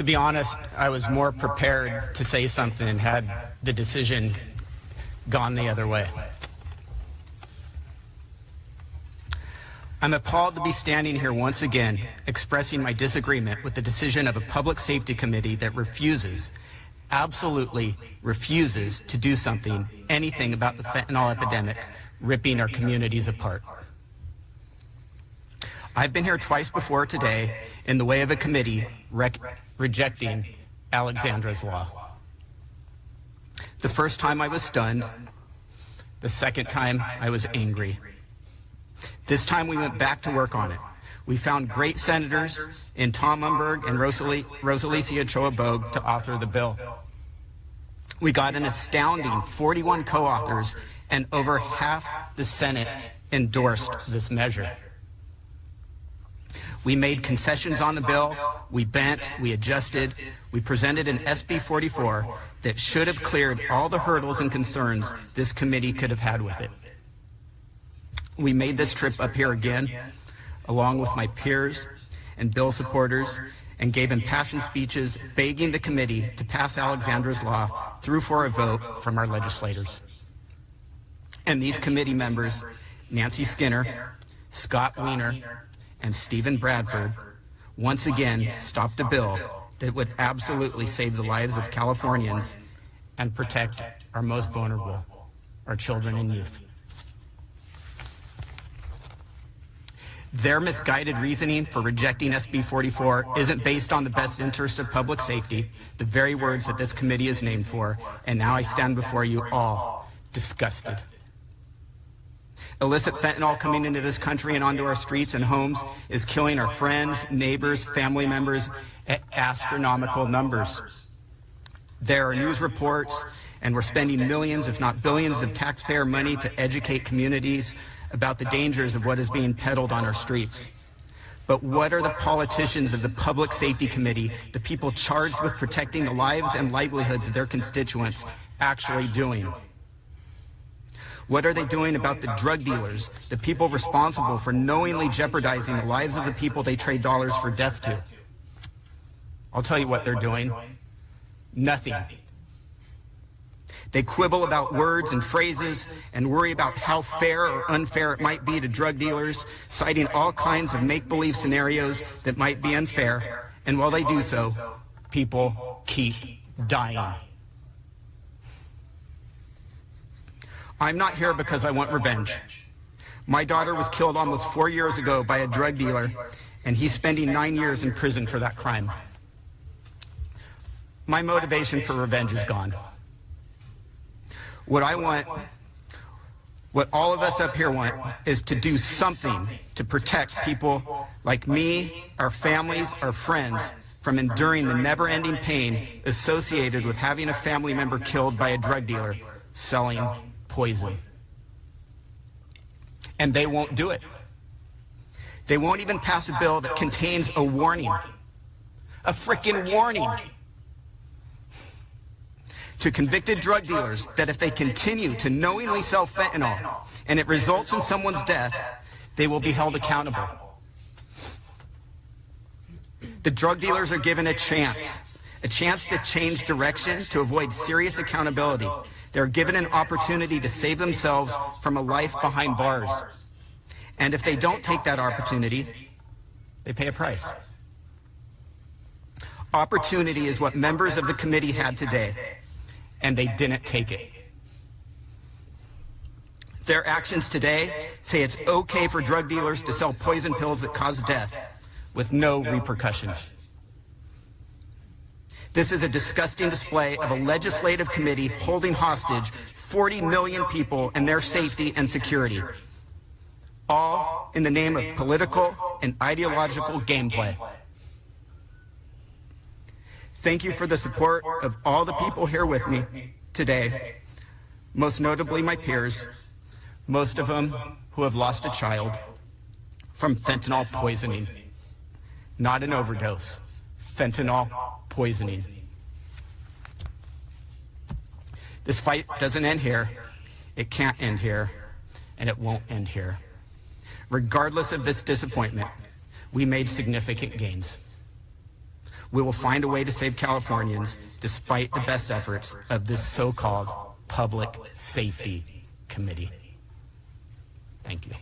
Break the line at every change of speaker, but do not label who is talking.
To be honest, I was more prepared to say something had the decision gone the other way. I'm appalled to be standing here once again expressing my disagreement with the decision of a public safety committee that refuses, absolutely refuses to do something, anything about the fentanyl epidemic ripping our communities apart. I've been here twice before today in the way of a committee rejecting Alexadra's law. The first time I was stunned. The second time I was angry. This time we went back to work on it. We found great senators in Tom Umberg and Rosalicia Choa-Bogue to author the bill. We got an astounding 41 co-authors, and over half the Senate endorsed this measure. We made concessions on the bill, we bent, we adjusted, we presented an SB 44 that should have cleared all the hurdles and concerns this committee could have had with it. We made this trip up here again, along with my peers and bill supporters, and gave impassioned speeches begging the committee to pass Alexadra's law through for a vote from our legislators. And these committee members, Nancy Skinner, Scott Wiener, and Stephen Bradford, once again stopped a bill that would absolutely save the lives of Californians and protect our most vulnerable, our children and youth. Their misguided reasoning for rejecting SB 44 isn't based on the best interest of public safety, the very words that this committee is named for, and now I stand before you all disgusted. Illicit fentanyl coming into this country and onto our streets and homes is killing our friends, neighbors, family members at astronomical numbers. There are news reports, and we're spending millions, if not billions, of taxpayer money to educate communities about the dangers of what is being peddled on our streets. But what are the politicians of the Public Safety Committee, the people charged with protecting the lives and livelihoods of their constituents, actually doing? What are they doing about the drug dealers, the people responsible for knowingly jeopardizing the lives of the people they trade dollars for death to? I'll tell you what they're doing. Nothing. They quibble about words and phrases and worry about how fair or unfair it might be to drug dealers, citing all kinds of make-believe scenarios that might be unfair. And while they do so, people keep dying. I'm not here because I want revenge. My daughter was killed almost 4 years ago by a drug dealer, and he's spending 9 years in prison for that crime. My motivation for revenge is gone. What I want, what all of us up here want, is to do something to protect people like me, our families, our friends, from enduring the never-ending pain associated with having a family member killed by a drug dealer selling poison. And they won't do it. They won't even pass a bill that contains a warning. A frickin' warning to convicted drug dealers that if they continue to knowingly sell fentanyl and it results in someone's death, they will be held accountable. The drug dealers are given a chance to change direction to avoid serious accountability. They're given an opportunity to save themselves from a life behind bars. And if they don't take that opportunity, they pay a price. Opportunity is what members of the committee had today, and they didn't take it. Their actions today say it's okay for drug dealers to sell poison pills that cause death with no repercussions. This is a disgusting display of a legislative committee holding hostage 40 million people and their safety and security, all in the name of political and ideological gameplay. Thank you for the support of all the people here with me today, most notably my peers, most of them who have lost a child from fentanyl poisoning. Not an overdose, fentanyl poisoning. This fight doesn't end here, it can't end here, and it won't end here. Regardless of this disappointment, we made significant gains. We will find a way to save Californians despite the best efforts of this so-called Public Safety Committee. Thank you.